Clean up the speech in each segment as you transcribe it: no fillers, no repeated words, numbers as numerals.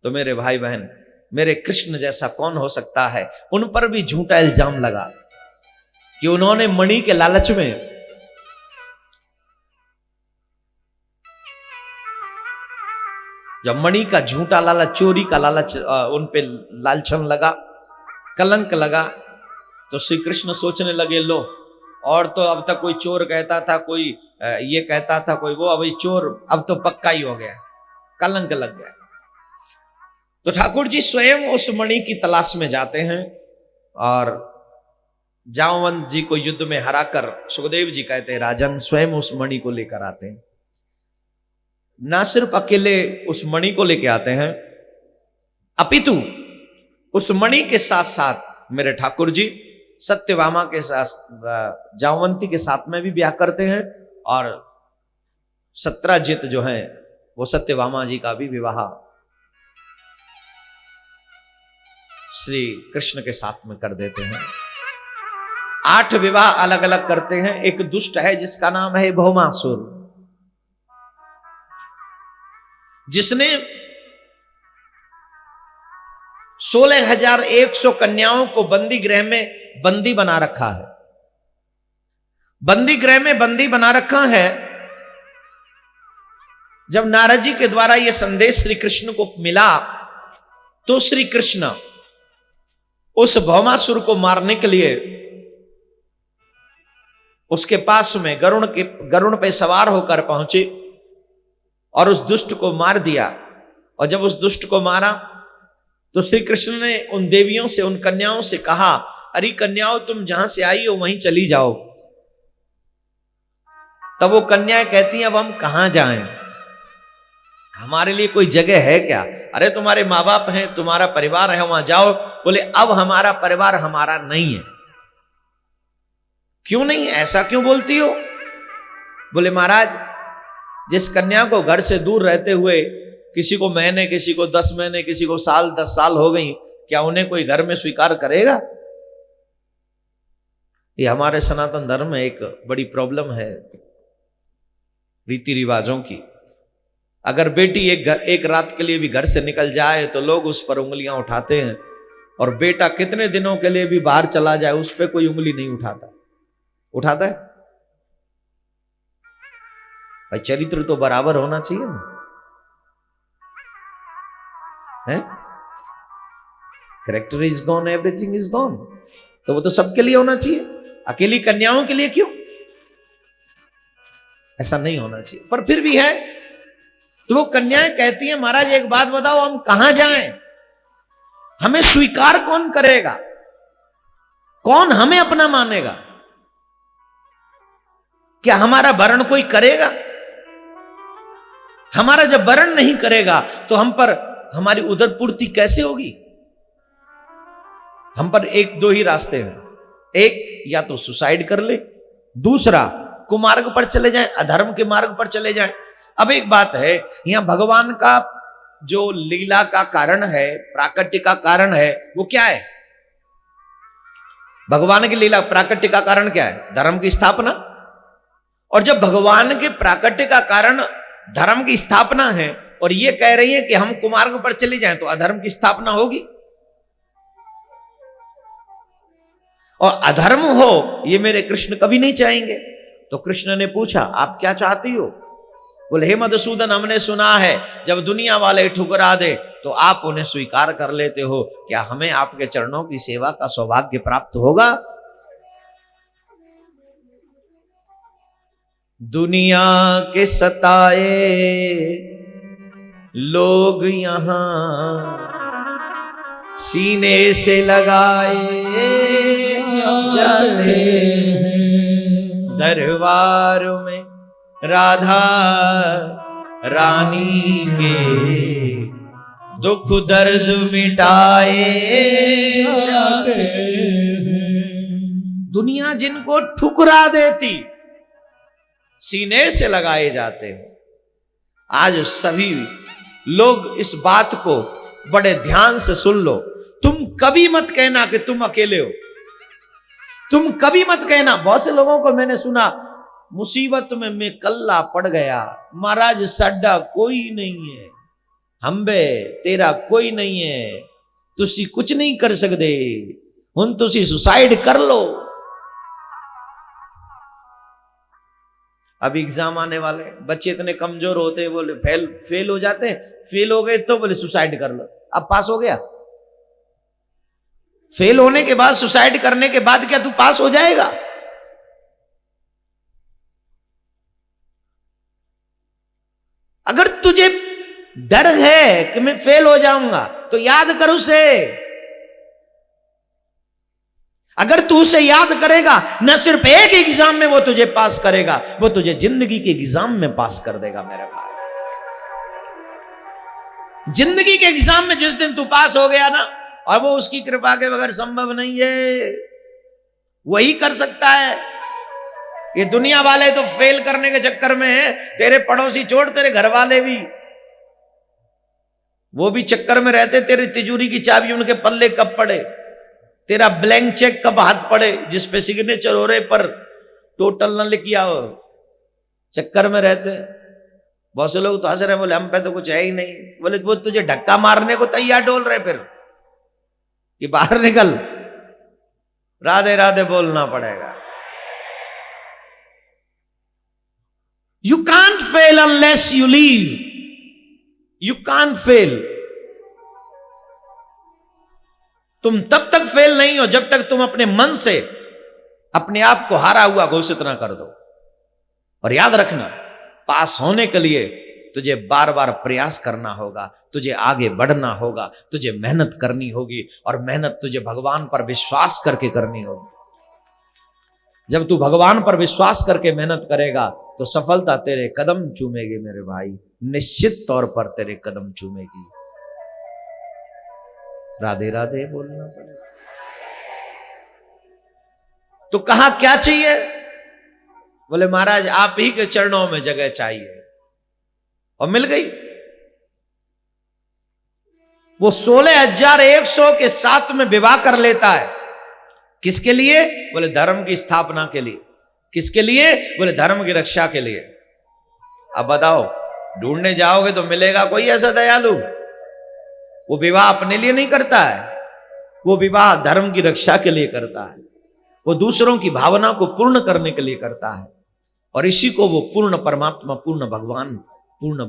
तो मेरे भाई बहन, मेरे कृष्ण जैसा कौन हो सकता है। उन पर भी झूठा इल्जाम लगा कि उन्होंने मणि के लालच में जब मणि का झूठा लालच, चोरी का लालच उन पे लालचन लगा, कलंक लगा, तो श्री कृष्ण सोचने लगे, लो, और तो अब तक कोई चोर कहता था, कोई ये कहता था, कोई वो, अब चोर अब तो पक्का ही हो गया, कलंक लग गया। तो ठाकुर जी स्वयं उस मणि की तलाश में जाते हैं और जामवंत जी को युद्ध में हराकर सुखदेव जी कहते हैं, राजन स्वयं उस मणि को लेकर आते हैं। ना सिर्फ अकेले उस मणि को लेकर आते हैं, अपितु उस मणि के साथ साथ मेरे ठाकुर जी सत्यभामा के साथ, जामवंती के साथ में भी ब्याह करते हैं और सत्राजित जो है वो सत्यभामा जी का भी विवाह श्री कृष्ण के साथ में कर देते हैं। 8 विवाह अलग अलग करते हैं। एक दुष्ट है जिसका नाम है भौमासुर, जिसने 16,100 कन्याओं को बंदी गृह में बंदी बना रखा है। बंदी गृह में बंदी बना रखा है। जब नारद जी के द्वारा यह संदेश श्री कृष्ण को मिला तो श्री कृष्ण उस भौमासुर को मारने के लिए उसके पास में गरुण पे सवार होकर पहुंचे और उस दुष्ट को मार दिया। और जब उस दुष्ट को मारा तो श्री कृष्ण ने उन देवियों से, उन कन्याओं से कहा, अरे कन्याओं, तुम जहां से आई हो वहीं चली जाओ। तब वो कन्याएं कहती हैं, अब हम कहां जाएं, हमारे लिए कोई जगह है क्या? अरे तुम्हारे माँ बाप हैं, तुम्हारा परिवार है, वहां जाओ। बोले अब हमारा परिवार हमारा नहीं है। क्यों नहीं, ऐसा क्यों बोलती हो? बोले महाराज, जिस कन्या को घर से दूर रहते हुए किसी को महीने, किसी को 10 महीने, किसी को साल 10 साल हो गई, क्या उन्हें कोई घर में स्वीकार करेगा? ये हमारे सनातन धर्म में एक बड़ी प्रॉब्लम है रीति रिवाजों की। अगर बेटी एक रात के लिए भी घर से निकल जाए तो लोग उस पर उंगलियां उठाते हैं, और बेटा कितने दिनों के लिए भी बाहर चला जाए उस पर कोई उंगली नहीं उठाता। उठाता है? भाई चरित्र तो बराबर होना चाहिए ना, है? Character is gone, everything is gone. तो वो तो सबके लिए होना चाहिए, अकेली कन्याओं के लिए क्यों? ऐसा नहीं होना चाहिए, पर फिर भी है। तो वो कन्याएं कहती हैं, महाराज एक बात बताओ, हम कहां जाएं? हमें स्वीकार कौन करेगा? कौन हमें अपना मानेगा? क्या हमारा वरण कोई करेगा? हमारा जब वरण नहीं करेगा तो हम पर हमारी उदर पूर्ति कैसे होगी? हम पर 1-2 ही रास्ते हैं। एक, या तो सुसाइड कर ले, दूसरा कुमार्ग पर चले जाएं, अधर्म के मार्ग पर चले जाएं। अब एक बात है, यहां भगवान का जो लीला का कारण है, प्राकट्य का कारण है, वो क्या है? भगवान की लीला प्राकट्य का कारण क्या है? धर्म की स्थापना। और जब भगवान के प्राकट्य का कारण धर्म की स्थापना है और ये कह रही है कि हम कुमार्ग पर चले जाएं, तो अधर्म की स्थापना होगी। और अधर्म हो ये मेरे कृष्ण कभी नहीं चाहेंगे। तो कृष्ण ने पूछा, आप क्या चाहती हो? बोले, हे मधुसूदन, हमने सुना है जब दुनिया वाले ठुकरा दे तो आप उन्हें स्वीकार कर लेते हो। क्या हमें आपके चरणों की सेवा का सौभाग्य प्राप्त होगा? दुनिया के सताए लोग यहां सीने से लगाए जाते हैं, दरबार में राधा रानी के दुख दर्द मिटाए जाते हैं। दुनिया जिनको ठुकरा देती सीने से लगाए जाते हैं। आज सभी लोग इस बात को बड़े ध्यान से सुन लो। तुम कभी मत कहना कि तुम अकेले हो। तुम कभी मत कहना। बहुत से लोगों को मैंने सुना, मुसीबत में मैं कल्ला पड़ गया, महाराज साडा कोई नहीं है, हंबे तेरा कोई नहीं है, तुसी कुछ नहीं कर सकते, हुन तुसी सुसाइड कर लो। अब एग्जाम आने वाले, बच्चे इतने कमजोर होते हैं, बोले फेल हो जाते हैं, फेल हो गए तो बोले सुसाइड कर लो। अब पास हो गया, फेल होने के बाद सुसाइड करने के बाद क्या तू पास हो जाएगा? अगर तुझे डर है कि मैं फेल हो जाऊंगा तो याद कर उसे। अगर तू उसे याद करेगा, न सिर्फ एक एग्जाम में वो तुझे पास करेगा, वो तुझे जिंदगी के एग्जाम में पास कर देगा मेरे भाई। जिंदगी के एग्जाम में जिस दिन तू पास हो गया ना, और वो उसकी कृपा के बगैर संभव नहीं है, वही कर सकता है। ये दुनिया वाले तो फेल करने के चक्कर में है, तेरे पड़ोसी छोड़ तेरे घर वाले भी, वो भी चक्कर में रहते, तेरी तिजोरी की चाबी उनके पल्ले कब पड़े, तेरा ब्लैंक चेक कब हाथ पड़े जिसपे सिग्नेचर हो रहे पर टोटल न लिखिया हो, चक्कर में रहते। बहुत से लोग तो हंस रहे, बोले हम पे तो कुछ है ही नहीं। बोले वो तुझे धक्का मारने को तैयार डोल रहे फिर कि बाहर निकल, राधे राधे बोलना पड़ेगा। You can't fail unless you leave, you can't fail. तुम तब तक फेल नहीं हो जब तक तुम अपने मन से अपने आप को हारा हुआ घोषित ना कर दो। और याद रखना, पास होने के लिए तुझे बार बार प्रयास करना होगा, तुझे आगे बढ़ना होगा, तुझे मेहनत करनी होगी, और मेहनत तुझे भगवान पर विश्वास करके करनी होगी। जब तू भगवान पर विश्वास करके मेहनत करेगा तो सफलता तेरे कदम चूमेगी मेरे भाई, निश्चित तौर पर तेरे कदम चूमेगी। राधे राधे बोलना पड़ेगा। तो कहा क्या चाहिए? बोले महाराज आप ही के चरणों में जगह चाहिए, और मिल गई। वो 16,100 के साथ में विवाह कर लेता है। किसके लिए? बोले धर्म की स्थापना के लिए। किसके लिए? बोले धर्म की रक्षा के लिए। अब बताओ, ढूंढने जाओगे तो मिलेगा कोई ऐसा दयालु? वो विवाह अपने लिए नहीं करता है, वो विवाह धर्म की रक्षा के लिए करता है, वो दूसरों की भावना को पूर्ण करने के लिए करता है, और इसी को वो पूर्ण परमात्मा, पूर्ण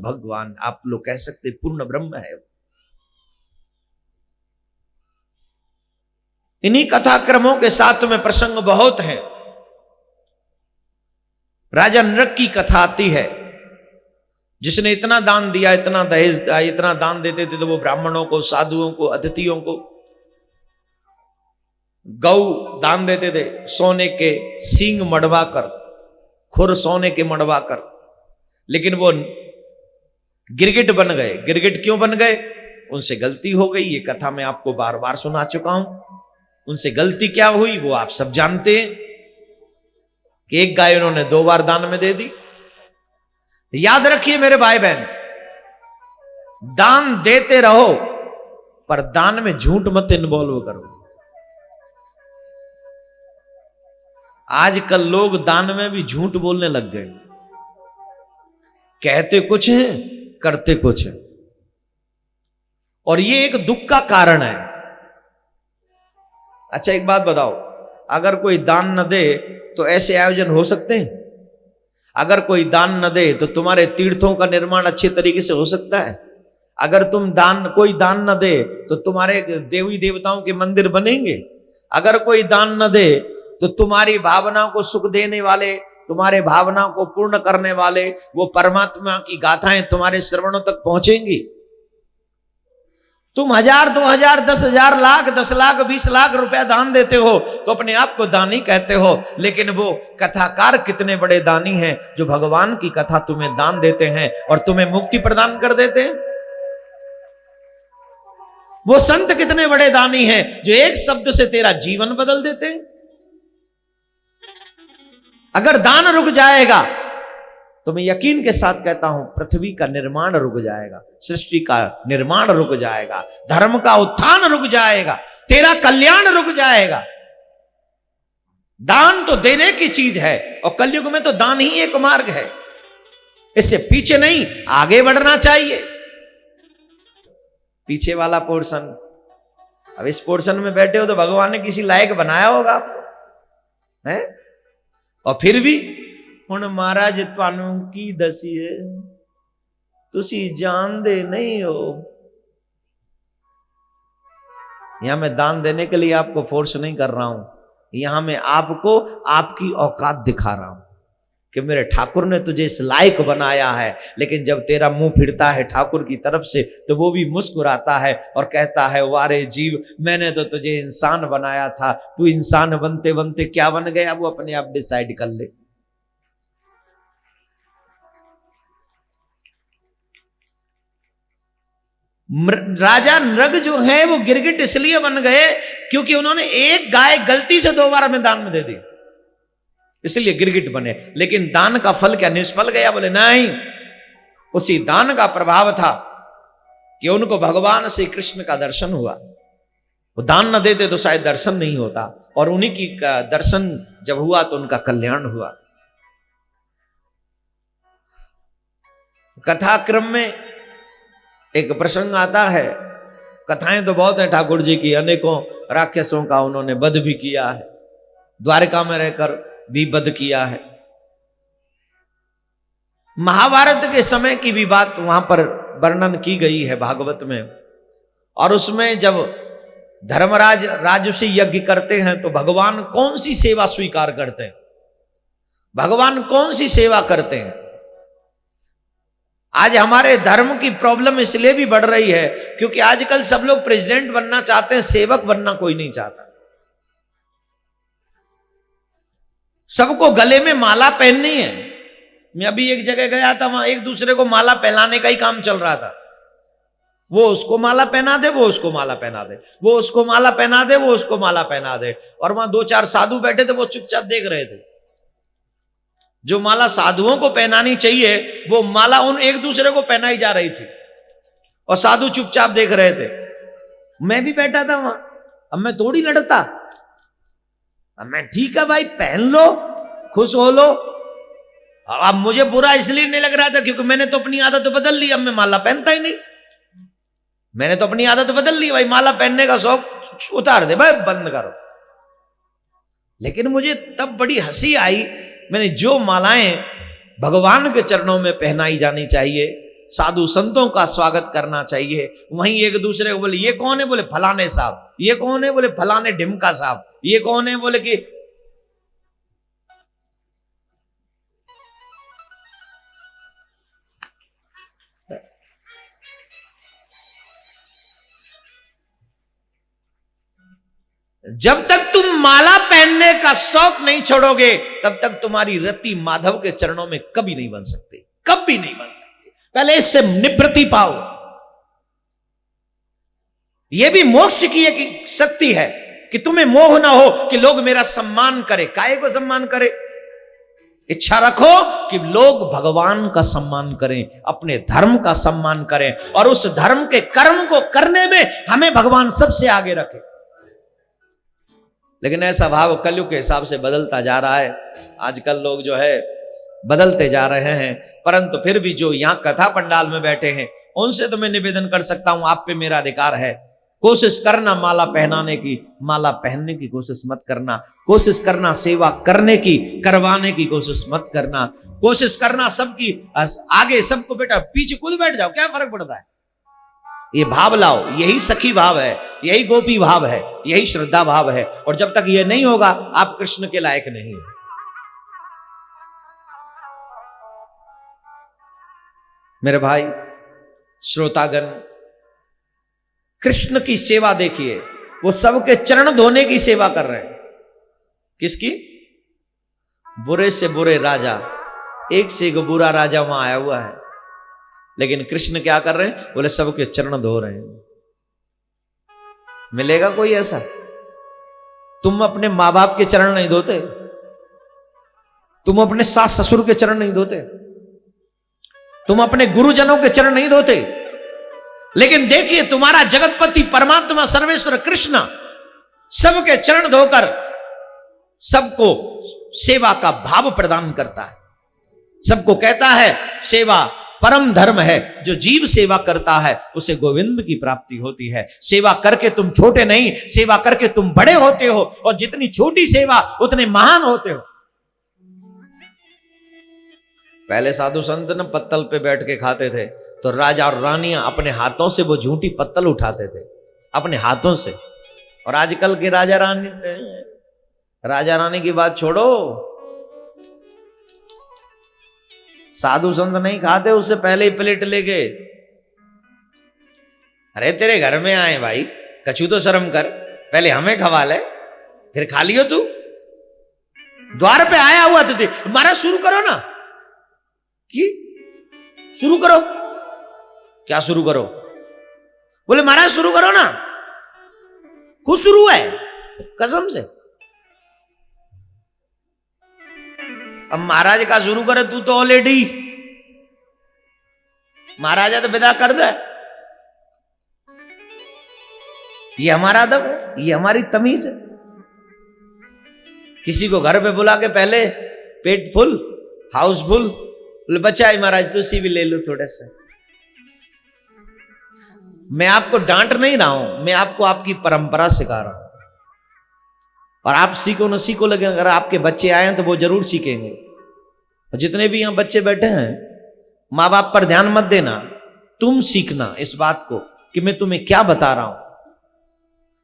भगवान आप लोग कह सकते, पूर्ण ब्रह्म है। इन्हीं कथाक्रमों के साथ में प्रसंग बहुत हैं। राजा नृक की कथा आती है, जिसने इतना दान दिया, इतना दहेज दिया, इतना दान देते थे तो वो ब्राह्मणों को, साधुओं को, अतिथियों को गौ दान देते थे, सोने के सींग मड़वा कर, खुर सोने के मड़वा कर। लेकिन वो गिरगिट बन गए। गिरगिट क्यों बन गए? उनसे गलती हो गई। ये कथा मैं आपको बार बार सुना चुका हूं। उनसे गलती क्या हुई वो आप सब जानते हैं कि एक गाय उन्होंने 2 बार दान में दे दी। याद रखिए मेरे भाई बहन, दान देते रहो पर दान में झूठ मत इन्वॉल्व करो। आजकल लोग दान में भी झूठ बोलने लग गए, कहते कुछ हैं करते कुछ हैं, और ये एक दुख का कारण है। अच्छा एक बात बताओ, अगर कोई दान न दे तो ऐसे आयोजन हो सकते हैं? अगर कोई दान न दे तो तुम्हारे तीर्थों का निर्माण अच्छे तरीके से हो सकता है? अगर कोई दान न दे तो तुम्हारे देवी देवताओं के मंदिर बनेंगे? अगर कोई दान न दे तो तुम्हारी भावना को सुख देने वाले, तुम्हारे भावना को पूर्ण करने वाले वो परमात्मा की गाथाएं तुम्हारे श्रवणों तक पहुंचेंगी? तुम 1000, 2000, 10,000, लाख, 10 लाख, 20 लाख रुपया दान देते हो तो अपने आप को दानी कहते हो, लेकिन वो कथाकार कितने बड़े दानी हैं जो भगवान की कथा तुम्हें दान देते हैं और तुम्हें मुक्ति प्रदान कर देते हैं। वो संत कितने बड़े दानी हैं जो एक शब्द से तेरा जीवन बदल देते हैं। अगर दान रुक जाएगा तो मैं यकीन के साथ कहता हूं पृथ्वी का निर्माण रुक जाएगा, सृष्टि का निर्माण रुक जाएगा, धर्म का उत्थान रुक जाएगा, तेरा कल्याण रुक जाएगा। दान तो देने की चीज है, और कलयुग में तो दान ही एक मार्ग है। इससे पीछे नहीं आगे बढ़ना चाहिए। पीछे वाला पोर्शन। अब इस पोर्शन में बैठे हो तो भगवान ने किसी लायक बनाया होगा आपको, है? और फिर भी हुण महाराज तुहानू की दसीए, तुसी जानदे नहीं हो। यहां मैं दान देने के लिए आपको फोर्स नहीं कर रहा हूं, यहां मैं आपको आपकी औकात दिखा रहा हूं कि मेरे ठाकुर ने तुझे इस लायक बनाया है। लेकिन जब तेरा मुंह फिरता है ठाकुर की तरफ से तो वो भी मुस्कुराता है और कहता है, वारे जीव, मैंने तो तुझे इंसान बनाया था, तू इंसान बनते बनते क्या बन गया वो अपने आप डिसाइड कर ले। राजा नृग जो है वो गिरगिट इसलिए बन गए क्योंकि उन्होंने एक गाय गलती से 2 बार में दान में दे दी, इसलिए गिरगिट बने। लेकिन दान का फल क्या निष्फल गया? बोले नहीं, उसी दान का प्रभाव था कि उनको भगवान श्री कृष्ण का दर्शन हुआ। वो दान न देते तो शायद दर्शन नहीं होता, और उन्हीं की दर्शन जब हुआ तो उनका कल्याण हुआ। कथा क्रम में एक प्रसंग आता है, कथाएं तो बहुत हैं ठाकुर जी की, अनेकों राक्षसों का उन्होंने वध भी किया है, द्वारका में रहकर भी वध किया है। महाभारत के समय की भी बात वहां पर वर्णन की गई है भागवत में। और उसमें जब धर्मराज राजसी यज्ञ करते हैं तो भगवान कौन सी सेवा स्वीकार करते हैं? भगवान कौन सी सेवा करते हैं? आज हमारे धर्म की प्रॉब्लम इसलिए भी बढ़ रही है क्योंकि आजकल सब लोग प्रेसिडेंट बनना चाहते हैं, सेवक बनना कोई नहीं चाहता। सबको गले में माला पहननी है। मैं अभी एक जगह गया था, वहां एक दूसरे को माला पहनाने का ही काम चल रहा था। वो उसको माला पहना दे, वो उसको माला पहना दे, वो उसको माला पहना दे, वो उसको माला पहना दे। और वहां 2-4 साधु बैठे थे, वो चुपचाप देख रहे थे। जो माला साधुओं को पहनानी चाहिए वो माला उन एक दूसरे को पहनाई जा रही थी और साधु चुपचाप देख रहे थे। मैं भी बैठा था वहां, अब मैं थोड़ी लड़ता, अब मैं ठीक है भाई पहन लो, खुश हो लो। अब मुझे बुरा इसलिए नहीं लग रहा था क्योंकि मैंने तो अपनी आदत बदल ली, अब मैं माला पहनता ही नहीं। मैंने तो अपनी आदत बदल ली, भाई माला पहनने का शौक उतार दे भाई, बंद करो। लेकिन मुझे तब बड़ी हंसी आई, मैंने जो मालाएं भगवान के चरणों में पहनाई जानी चाहिए, साधु संतों का स्वागत करना चाहिए, वहीं एक दूसरे को बोले ये कौन है? बोले फलाने साहब। ये कौन है? बोले फलाने ढिमका साहब। ये कौन है? बोले कि जब तक तुम माला पहनने का शौक नहीं छोड़ोगे तब तक तुम्हारी रति माधव के चरणों में कभी नहीं बन सकती, कभी नहीं बन सकती। पहले इससे निवृत्ति पाओ। यह भी मोक्ष की एक शक्ति है कि तुम्हें मोह ना हो कि लोग मेरा सम्मान करें। काहे को सम्मान करें? इच्छा रखो कि लोग भगवान का सम्मान करें, अपने धर्म का सम्मान करें, और उस धर्म के कर्म को करने में हमें भगवान सबसे आगे रखे। लेकिन ऐसा भाव कलयुग के हिसाब से बदलता जा रहा है। आजकल लोग जो है बदलते जा रहे हैं, परंतु फिर भी जो यहां कथा पंडाल में बैठे हैं उनसे तो मैं निवेदन कर सकता हूं, आप पे मेरा अधिकार है। कोशिश करना माला पहनाने की, माला पहनने की कोशिश मत करना। कोशिश करना सेवा करने की, करवाने की कोशिश मत करना। कोशिश करना सबकी आगे, सबको बेटा पीछे खुद बैठ जाओ, क्या फर्क पड़ता है? ये भाव लाओ, यही सखी भाव है, यही गोपी भाव है, यही श्रद्धा भाव है। और जब तक ये नहीं होगा आप कृष्ण के लायक नहीं है। मेरे भाई श्रोतागण, कृष्ण की सेवा देखिए, वो सबके चरण धोने की सेवा कर रहे हैं। किसकी? बुरे से बुरे राजा, एक से एक बुरा राजा वहां आया हुआ है, लेकिन कृष्ण क्या कर रहे हैं? बोले सबके चरण धो रहे हैं। मिलेगा कोई ऐसा? तुम अपने मां बाप के चरण नहीं धोते, तुम अपने सास ससुर के चरण नहीं धोते, तुम अपने गुरुजनों के चरण नहीं धोते, लेकिन देखिए तुम्हारा जगतपति परमात्मा सर्वेश्वर कृष्ण सबके चरण धोकर सबको सेवा का भाव प्रदान करता है। सबको कहता है सेवा परम धर्म है। जो जीव सेवा करता है उसे गोविंद की प्राप्ति होती है। सेवा करके तुम छोटे नहीं, सेवा करके तुम बड़े होते हो, और जितनी छोटी सेवा उतने महान होते हो। पहले साधु संत न पत्तल पे बैठ के खाते थे, तो राजा और रानियां अपने हाथों से वो झूठी पत्तल उठाते थे, अपने हाथों से। और आजकल के राजा रानी की बात छोड़ो, साधु संत नहीं खाते, उससे पहले ही प्लेट लेके, अरे तेरे घर में आए भाई, कछु तो शर्म कर, पहले हमें खवा ले, फिर खा लियो तू। द्वार पे आया हुआ तो महाराज शुरू करो ना, कि शुरू करो, क्या शुरू करो? बोले महाराज शुरू करो ना। खुद शुरू है कसम से। अब महाराज का शुरू करे, तू तो ऑलरेडी महाराजा तो विदा कर दे। ये हमारा अदब है, ये हमारी तमीज है। किसी को घर पे बुला के पहले पेट फुल, हाउस फुल, बोले बच्चा है महाराज तुसी भी ले लो थोड़ा सा। मैं आपको डांट नहीं रहा हूं, मैं आपको आपकी परंपरा सिखा रहा हूं, और आप सीखो न सीखो, लेकिन अगर आपके बच्चे आए हैं तो वो जरूर सीखेंगे। और जितने भी यहां बच्चे बैठे हैं, माँ बाप पर ध्यान मत देना, तुम सीखना इस बात को कि मैं तुम्हें क्या बता रहा हूं।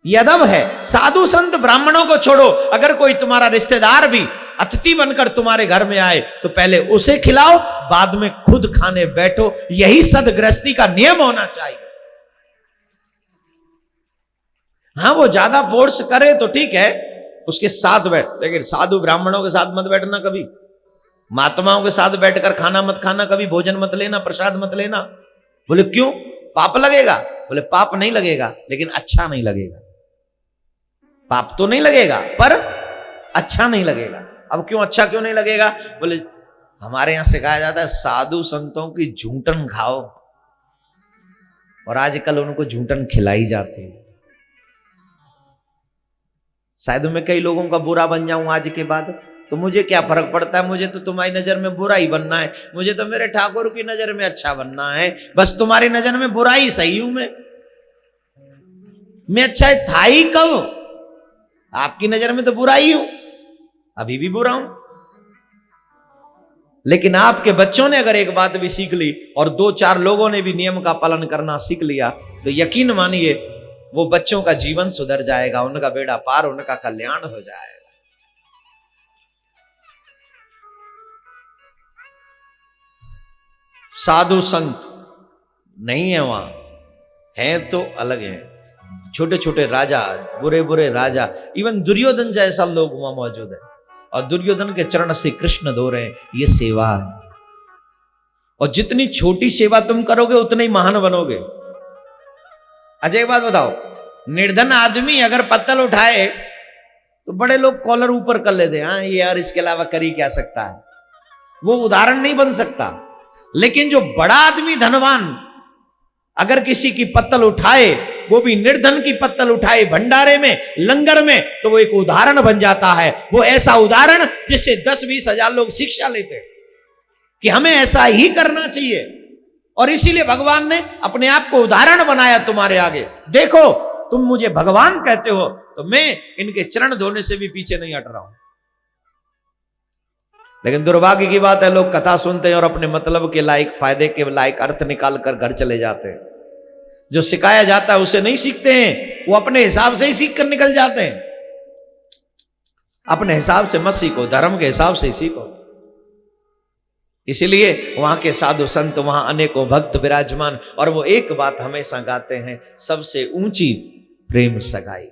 ये अदब है। साधु संत ब्राह्मणों को छोड़ो, अगर कोई तुम्हारा रिश्तेदार भी अतिथि बनकर तुम्हारे घर में आए तो पहले उसे खिलाओ, बाद में खुद खाने बैठो। यही सदगृहस्थी का नियम होना चाहिए। हाँ, वो ज्यादा फोर्स करे तो ठीक है, उसके साथ बैठ, लेकिन साधु ब्राह्मणों के साथ मत बैठना कभी। महात्माओं के साथ बैठकर खाना मत खाना कभी, भोजन मत लेना, प्रसाद मत लेना। बोले क्यों? पाप लगेगा। बोले पाप नहीं लगेगा, लेकिन अच्छा नहीं लगेगा। पाप तो नहीं लगेगा पर अच्छा नहीं लगेगा। अब क्यों अच्छा क्यों नहीं लगेगा? बोले हमारे यहां सिखाया जाता है साधु संतों की झूठन खाओ, और आजकल उनको झूठन खिलाई जाती है। शायद मैं कई लोगों का बुरा बन जाऊं आज के बाद, तो मुझे क्या फर्क पड़ता है? मुझे तो तुम्हारी नजर में बुरा ही बनना है, मुझे तो मेरे ठाकुर की नजर में अच्छा बनना है। बस तुम्हारी नजर में बुरा ही सही हूं मैं अच्छा था ही कब? आपकी नजर में तो बुरा ही हूं, अभी भी बुरा हूं। लेकिन आपके बच्चों ने अगर एक बात भी सीख ली और 2-4 लोगों ने भी नियम का पालन करना सीख लिया, तो यकीन मानिए वो बच्चों का जीवन सुधर जाएगा, उनका बेड़ा पार, उनका कल्याण हो जाएगा। साधु संत नहीं है वहां, हैं तो अलग हैं। छोटे छोटे राजा, बुरे बुरे राजा, इवन दुर्योधन जैसा लोग वहां मौजूद है, और दुर्योधन के चरण से कृष्ण धो रहे हैं। ये सेवा है, और जितनी छोटी सेवा तुम करोगे उतने ही महान बनोगे। अच्छा एक बात बताओ, निर्धन आदमी अगर पत्तल उठाए तो बड़े लोग कॉलर ऊपर कर लेते हैं, हाँ ये यार इसके अलावा कर ही क्या सकता है, वो उदाहरण नहीं बन सकता। लेकिन जो बड़ा आदमी धनवान अगर किसी की पत्तल उठाए, वो भी निर्धन की पत्तल उठाए भंडारे में, लंगर में, तो वो एक उदाहरण बन जाता है। वो ऐसा उदाहरण जिससे 10-20 हजार लोग शिक्षा लेते हैं कि हमें ऐसा ही करना चाहिए। और इसीलिए भगवान ने अपने आप को उदाहरण बनाया तुम्हारे आगे। देखो तुम मुझे भगवान कहते हो, तो मैं इनके चरण धोने से भी पीछे नहीं हट रहा हूं। लेकिन दुर्भाग्य की बात है, लोग कथा सुनते हैं और अपने मतलब के लायक, फायदे के लायक अर्थ निकाल कर घर चले जाते हैं। जो सिखाया जाता है उसे नहीं सीखते हैं, वो अपने हिसाब से ही सीख कर निकल जाते हैं। अपने हिसाब से मत सीखो, धर्म के हिसाब से ही सीखो। इसीलिए वहां के साधु संत, वहां अनेकों भक्त विराजमान, और वो एक बात हमेशा गाते हैं, सबसे ऊंची प्रेम सगाई।